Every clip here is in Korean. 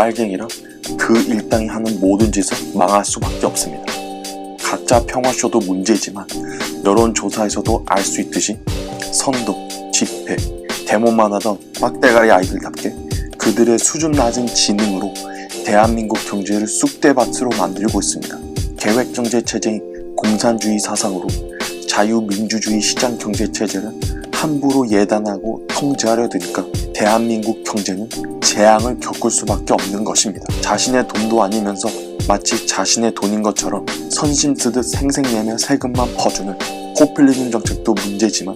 빨갱이라 그 일당이 하는 모든 짓은 망할 수밖에 없습니다. 가짜 평화쇼도 문제지만 여론조사에서도 알 수 있듯이 선동, 집회, 데모만 하던 빡대가리 아이들답게 그들의 수준 낮은 지능으로 대한민국 경제를 쑥대밭으로 만들고 있습니다. 계획경제체제인 공산주의 사상으로 자유민주주의 시장경제체제를 함부로 예단하고 통제하려 드니까 대한민국 경제는 재앙을 겪을 수밖에 없는 것입니다. 자신의 돈도 아니면서 마치 자신의 돈인 것처럼 선심 쓰듯 생색내며 세금만 퍼주는 포퓰리즘 정책도 문제지만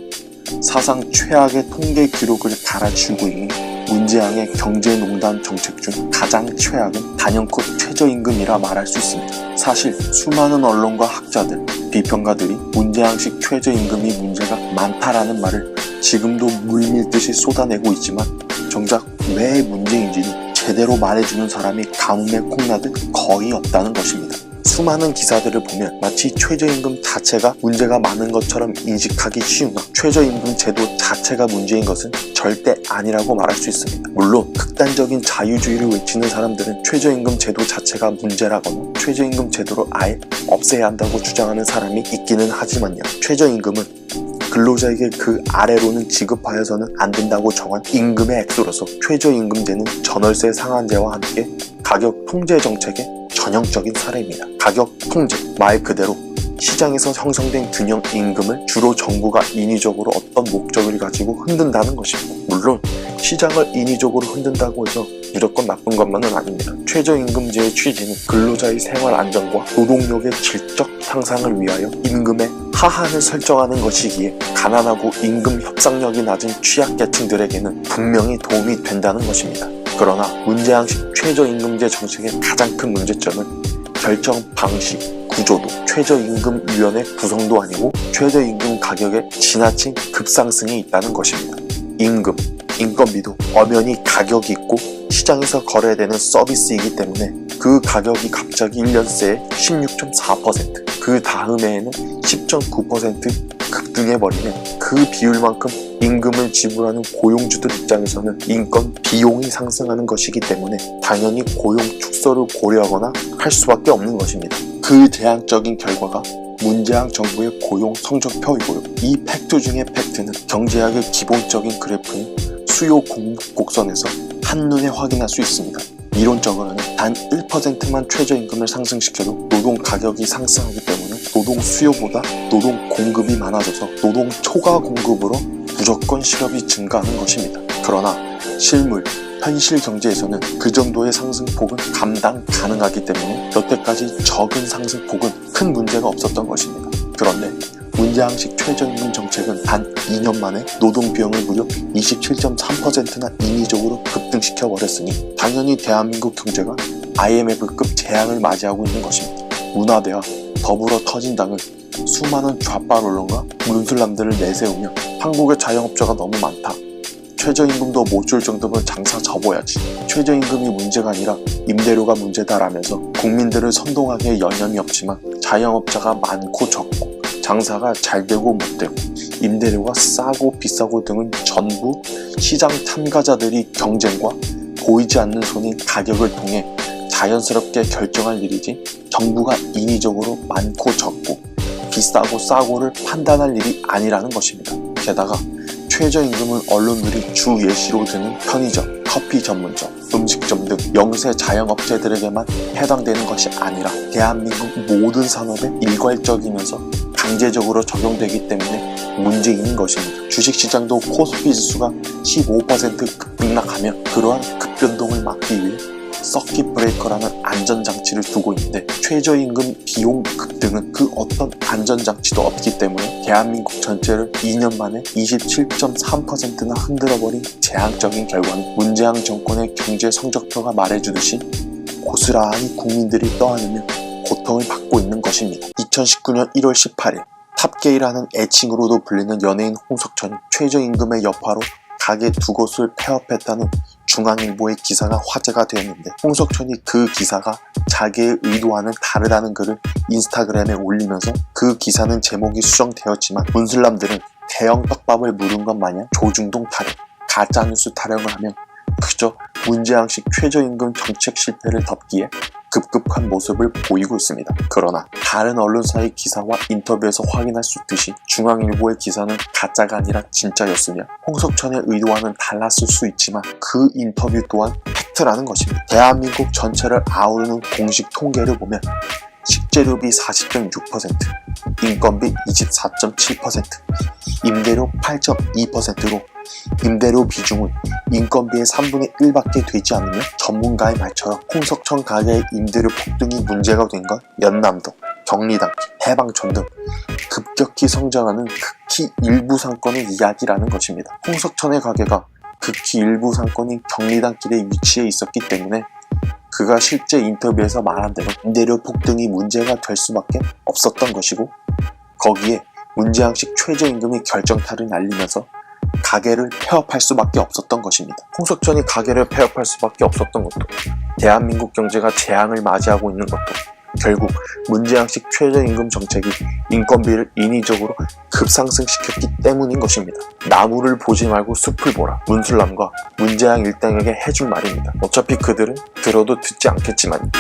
사상 최악의 통계 기록을 갈아치우고 있는 문재양의 경제농단 정책 중 가장 최악은 단연코 최저임금이라 말할 수 있습니다. 사실 수많은 언론과 학자들, 비평가들이 문재양식 최저임금이 문제가 많다라는 말을 지금도 물밀듯이 쏟아내고 있지만 정작 왜 문제인지는 제대로 말해주는 사람이 가뭄에 콩나듯 거의 없다는 것입니다. 수많은 기사들을 보면 마치 최저임금 자체가 문제가 많은 것처럼 인식하기 쉬우나 최저임금 제도 자체가 문제인 것은 절대 아니라고 말할 수 있습니다. 물론 극단적인 자유주의를 외치는 사람들은 최저임금 제도 자체가 문제라거나 최저임금 제도를 아예 없애야 한다고 주장하는 사람이 있기는 하지만요. 최저임금은 근로자에게 그 아래로는 지급하여서는 안 된다고 정한 임금의 액수로서 최저임금제는 전월세 상한제와 함께 가격 통제 정책의 전형적인 사례입니다. 가격 통제, 말 그대로 시장에서 형성된 균형 임금을 주로 정부가 인위적으로 어떤 목적을 가지고 흔든다는 것입니다. 물론 시장을 인위적으로 흔든다고 해서 무조건 나쁜 것만은 아닙니다. 최저임금제의 취지는 근로자의 생활 안정과 노동력의 질적 향상을 위하여 임금의 하한을 설정하는 것이기에 가난하고 임금 협상력이 낮은 취약계층들에게는 분명히 도움이 된다는 것입니다. 그러나 문재양식 최저임금제 정책의 가장 큰 문제점은 결정 방식, 구조도 최저임금위원회 구성도 아니고 최저임금 가격의 지나친 급상승이 있다는 것입니다. 임금, 인건비도 엄연히 가격이 있고 시장에서 거래되는 서비스이기 때문에 그 가격이 갑자기 1년 새에 16.4%, 그 다음해에는 10.9% 급등해버리면 그 비율만큼 임금을 지불하는 고용주들 입장에서는 인건 비용이 상승하는 것이기 때문에 당연히 고용 축소를 고려하거나 할 수밖에 없는 것입니다. 그 재앙적인 결과가 문재양 정부의 고용 성적표이고요. 이 팩트 중의 팩트는 경제학의 기본적인 그래프인 수요 공급 곡선에서 한눈에 확인할 수 있습니다. 이론적으로는 단 1%만 최저임금을 상승시켜도 노동 가격이 상승하기 때문에 노동 수요보다 노동 공급이 많아져서 노동 초과 공급으로 무조건 실업이 증가하는 것입니다. 그러나 실물, 현실 경제에서는 그 정도의 상승폭은 감당 가능하기 때문에 여태까지 적은 상승폭은 큰 문제가 없었던 것입니다. 그런데 문재양식 최저임금 정책은 단 2년 만에 노동 비용을 무려 27.3%나 인위적으로 급등시켜버렸으니 당연히 대한민국 경제가 IMF급 재앙을 맞이하고 있는 것입니다. 문화대와 더불어 터진당은 수많은 좌빨 언론과 문술남들을 내세우며 한국의 자영업자가 너무 많다, 최저임금도 못 줄 정도면 장사 접어야지, 최저임금이 문제가 아니라 임대료가 문제다라면서 국민들을 선동하기에 여념이 없지만 자영업자가 많고 적고 장사가 잘 되고 못 되고 임대료가 싸고 비싸고 등은 전부 시장 참가자들이 경쟁과 보이지 않는 손인 가격을 통해 자연스럽게 결정할 일이지 정부가 인위적으로 많고 적고 비싸고 싸고를 판단할 일이 아니라는 것입니다. 게다가 최저임금은 언론들이 주 예시로 드는 편의점, 커피 전문점, 음식점 등 영세 자영업체들에게만 해당되는 것이 아니라 대한민국 모든 산업에 일괄적이면서 강제적으로 적용되기 때문에 문제인 것입니다. 주식시장도 코스피 지수가 15% 급등락하면 그러한 급변동을 막기 위해 서킷 브레이커라는 안전장치를 두고 있는데 최저임금 비용 급등은 그 어떤 안전장치도 없기 때문에 대한민국 전체를 2년 만에 27.3%나 흔들어버린 재앙적인 결과는 문재양 정권의 경제 성적표가 말해주듯이 고스란히 국민들이 떠안으며 고통을 받고 있는 것입니다. 2019년 1월 18일 탑게이라는 애칭으로도 불리는 연예인 홍석천이 최저임금의 여파로 가게 두 곳을 폐업했다는 중앙일보의 기사가 화제가 되었는데 홍석천이 그 기사가 자기의 의도와는 다르다는 글을 인스타그램에 올리면서 그 기사는 제목이 수정되었지만 문슬람들은 대형 떡밥을 물은 것 마냥 조중동 타령, 가짜뉴스 타령을 하며 그저 문재양식 최저임금 정책 실패를 덮기에 급급한 모습을 보이고 있습니다. 그러나 다른 언론사의 기사와 인터뷰에서 확인할 수 있듯이 중앙일보의 기사는 가짜가 아니라 진짜였으며 홍석천의 의도와는 달랐을 수 있지만 그 인터뷰 또한 팩트라는 것입니다. 대한민국 전체를 아우르는 공식 통계를 보면 식재료비 40.6%, 인건비 24.7%, 임대료 8.2%로 임대료 비중은 인건비의 3분의 1밖에 되지 않으며 전문가의 말처럼 홍석천 가게의 임대료 폭등이 문제가 된 건 연남동, 경리단길, 해방촌 등 급격히 성장하는 극히 일부 상권의 이야기라는 것입니다. 홍석천의 가게가 극히 일부 상권인 경리단길에 위치해 있었기 때문에 그가 실제 인터뷰에서 말한 대로 임대료 폭등이 문제가 될 수밖에 없었던 것이고, 거기에 문재양식 최저임금이 결정타를 날리면서 가게를 폐업할 수밖에 없었던 것입니다. 홍석천이 가게를 폐업할 수밖에 없었던 것도, 대한민국 경제가 재앙을 맞이하고 있는 것도 결국 문재양식 최저임금 정책이 인건비를 인위적으로 급상승시켰기 때문인 것입니다. 나무를 보지 말고 숲을 보라. 문술남과 문재양 일당에게 해준 말입니다. 어차피 그들은 들어도 듣지 않겠지만